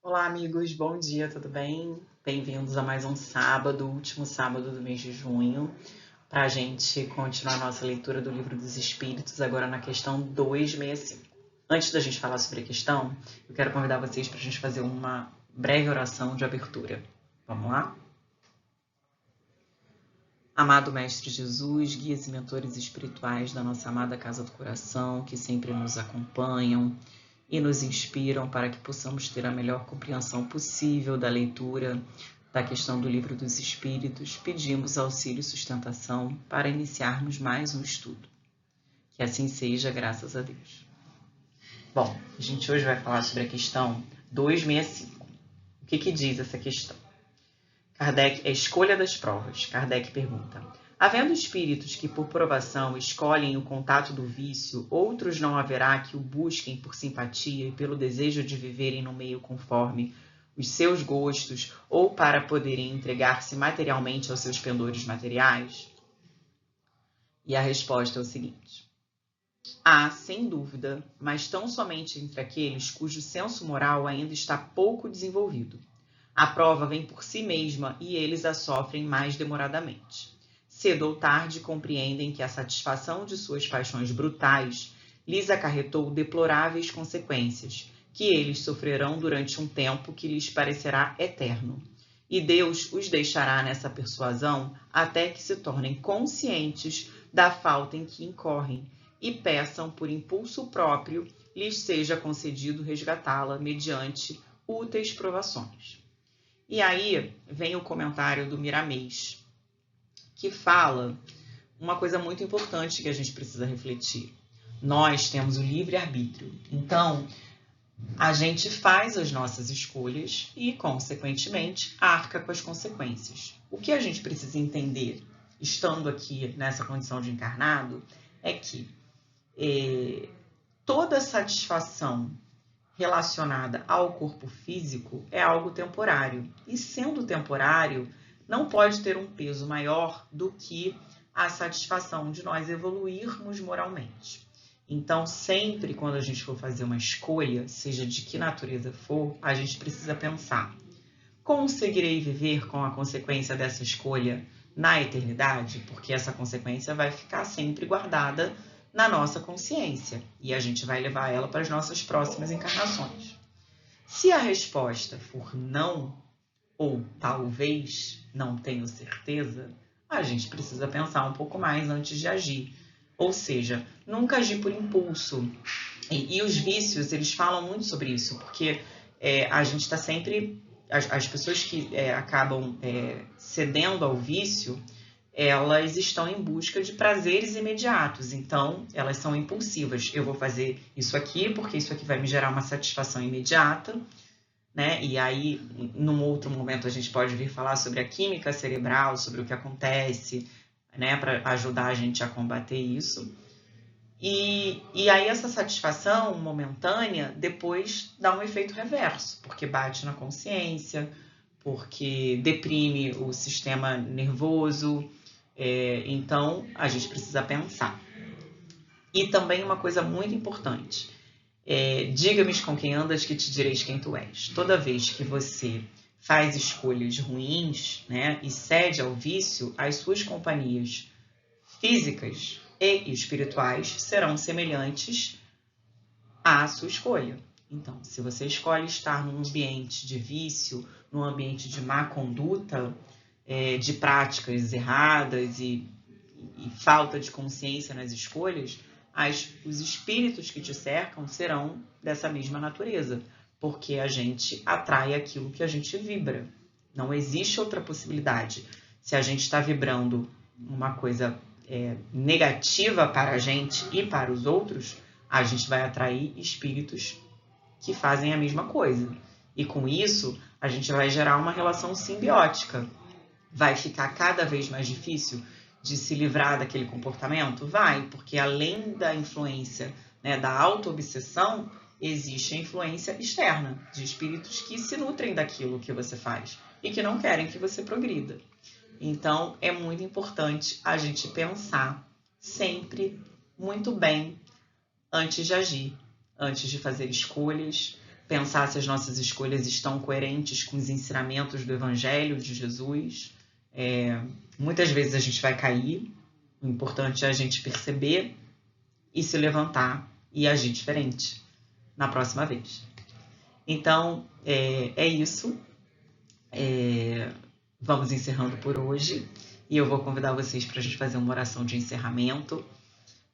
Olá, amigos, bom dia, tudo bem? Bem-vindos a mais um sábado, último sábado do mês de junho, para a gente continuar a nossa leitura do Livro dos Espíritos, agora na questão 265. Antes da gente falar sobre a questão, eu quero convidar vocês para a gente fazer uma breve oração de abertura. Vamos lá? Amado Mestre Jesus, guias e mentores espirituais da nossa amada Casa do Coração, que sempre nos acompanham e nos inspiram para que possamos ter a melhor compreensão possível da leitura da questão do Livro dos Espíritos, pedimos auxílio e sustentação para iniciarmos mais um estudo. Que assim seja, graças a Deus. Bom, a gente hoje vai falar sobre a questão 265. O que diz essa questão? Kardec, a escolha das provas. Kardec pergunta: havendo espíritos que por provação escolhem o contato do vício, outros não haverá que o busquem por simpatia e pelo desejo de viverem no meio conforme os seus gostos ou para poderem entregar-se materialmente aos seus pendores materiais? E a resposta é o seguinte: há, sem dúvida, mas tão somente entre aqueles cujo senso moral ainda está pouco desenvolvido. A prova vem por si mesma e eles a sofrem mais demoradamente. Cedo ou tarde compreendem que a satisfação de suas paixões brutais lhes acarretou deploráveis consequências, que eles sofrerão durante um tempo que lhes parecerá eterno. E Deus os deixará nessa persuasão até que se tornem conscientes da falta em que incorrem e peçam por impulso próprio lhes seja concedido resgatá-la mediante úteis provações. E aí vem o comentário do Miramês, que fala uma coisa muito importante que a gente precisa refletir. Nós temos o livre-arbítrio. Então, a gente faz as nossas escolhas e, consequentemente, arca com as consequências. O que a gente precisa entender, estando aqui nessa condição de encarnado, é que toda satisfação relacionada ao corpo físico é algo temporário. E sendo temporário, não pode ter um peso maior do que a satisfação de nós evoluirmos moralmente. Então, sempre quando a gente for fazer uma escolha, seja de que natureza for, a gente precisa pensar: conseguirei viver com a consequência dessa escolha na eternidade? Porque essa consequência vai ficar sempre guardada na nossa consciência e a gente vai levar ela para as nossas próximas encarnações. Se a resposta for não, ou talvez, não tenho certeza, a gente precisa pensar um pouco mais antes de agir. Ou seja, nunca agir por impulso. E os vícios, eles falam muito sobre isso, porque a gente está sempre... As pessoas que acabam cedendo ao vício, elas estão em busca de prazeres imediatos, então elas são impulsivas. Eu vou fazer isso aqui porque isso aqui vai me gerar uma satisfação imediata, né? E aí, num outro momento, a gente pode vir falar sobre a química cerebral, sobre o que acontece, né, para ajudar a gente a combater isso. E aí essa satisfação momentânea depois dá um efeito reverso, porque bate na consciência, porque deprime o sistema nervoso. Então, a gente precisa pensar. E também uma coisa muito importante: diga-me com quem andas que te direis quem tu és. Toda vez que você faz escolhas ruins, né, e cede ao vício, as suas companhias físicas e espirituais serão semelhantes à sua escolha. Então, se você escolhe estar num ambiente de vício, num ambiente de má conduta, de práticas erradas e falta de consciência nas escolhas, os espíritos que te cercam serão dessa mesma natureza, porque a gente atrai aquilo que a gente vibra. Não existe outra possibilidade. Se a gente está vibrando uma coisa negativa para a gente e para os outros, a gente vai atrair espíritos que fazem a mesma coisa. E com isso, a gente vai gerar uma relação simbiótica. Vai ficar cada vez mais difícil de se livrar daquele comportamento? Vai, porque além da influência, né, da auto-obsessão, existe a influência externa, de espíritos que se nutrem daquilo que você faz e que não querem que você progrida. Então, é muito importante a gente pensar sempre muito bem antes de agir, antes de fazer escolhas, pensar se as nossas escolhas estão coerentes com os ensinamentos do Evangelho de Jesus. Muitas vezes a gente vai cair, o importante é a gente perceber e se levantar e agir diferente na próxima vez. Então, é isso. Vamos encerrando por hoje e eu vou convidar vocês para a gente fazer uma oração de encerramento,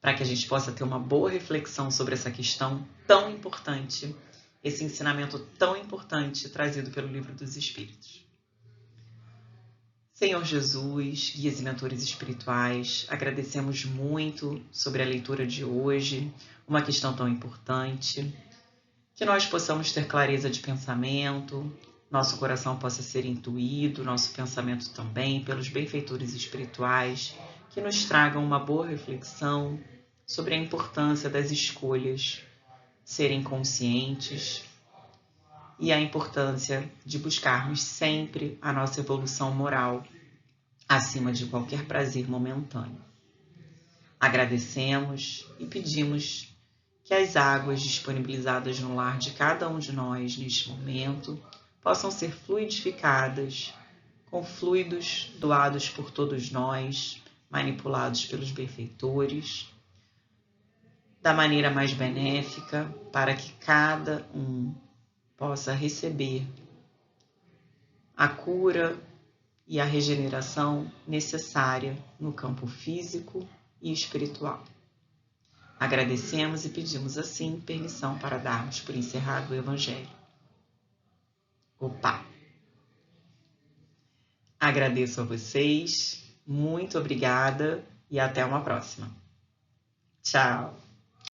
para que a gente possa ter uma boa reflexão sobre essa questão tão importante, esse ensinamento tão importante trazido pelo Livro dos Espíritos. Senhor Jesus, guias e mentores espirituais, agradecemos muito sobre a leitura de hoje, uma questão tão importante, que nós possamos ter clareza de pensamento, nosso coração possa ser intuído, nosso pensamento também, pelos benfeitores espirituais, que nos tragam uma boa reflexão sobre a importância das escolhas serem conscientes e a importância de buscarmos sempre a nossa evolução moral acima de qualquer prazer momentâneo. Agradecemos e pedimos que as águas disponibilizadas no lar de cada um de nós neste momento possam ser fluidificadas com fluidos doados por todos nós, manipulados pelos benfeitores, da maneira mais benéfica, para que cada um possa receber a cura e a regeneração necessária no campo físico e espiritual. Agradecemos e pedimos assim permissão para darmos por encerrado o Evangelho. Opa! Agradeço a vocês, muito obrigada e até uma próxima. Tchau!